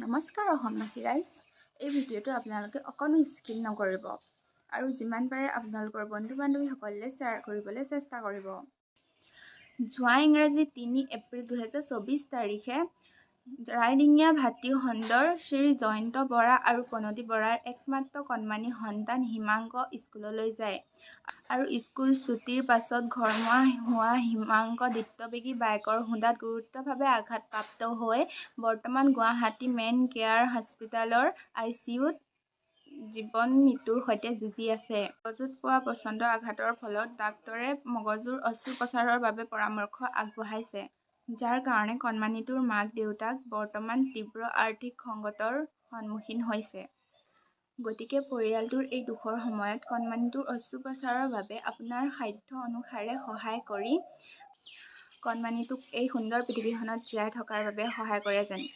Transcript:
নমস্কাৰ অসমবাসী ৰাইজ। এই ভিডিঅ'টো আপোনালোকে অকণো স্কিপ নকৰিব আৰু যিমান পাৰে আপোনালোকৰ বন্ধু বান্ধৱীসকললৈ শ্বেয়াৰ কৰিবলৈ চেষ্টা কৰিব। যোৱা ইংৰাজী ৩ এপ্ৰিল ২০২৪ তাৰিখে ৰাইডিঙীয়া ভাতৃ খণ্ডৰ শ্ৰী জয়ন্ত বৰা আৰু প্ৰণতি বৰাৰ একমাত্ৰ কণমানি সন্তান হিমাংক স্কুললৈ যায় আৰু স্কুল ছুটিৰ পাছত ঘৰমুৱা হোৱা হিমাংক দ্ৰুতবেগী বাইকৰ খুন্দাত গুৰুতৰভাৱে আঘাতপ্ৰাপ্ত হৈ বৰ্তমান গুৱাহাটী মেন কেয়াৰ হস্পিটেলৰ ICUত জীৱন মৃত্যুৰ সৈতে যুঁজি আছে। মগজুত পোৱা প্ৰচণ্ড আঘাতৰ ফলত ডাক্তৰে মগজুৰ অস্ত্ৰোপচাৰৰ বাবে পৰামৰ্শ আগবঢ়াইছে, যাৰ কাৰণে কণমানিটোৰ মাক দেউতাক বৰ্তমান তীব্ৰ আৰ্থিক সংকটৰ সন্মুখীন হৈছে। গতিকে পৰিয়ালটোৰ এই দুখৰ সময়ত কণমানিটোৰ অস্ত্ৰোপচাৰৰ বাবে আপোনাৰ সাধ্য অনুসাৰে সহায় কৰি কণমানিটোক এই সুন্দৰ পৃথিৱীখনত জীয়াই থকাৰ বাবে সহায় কৰে যেন।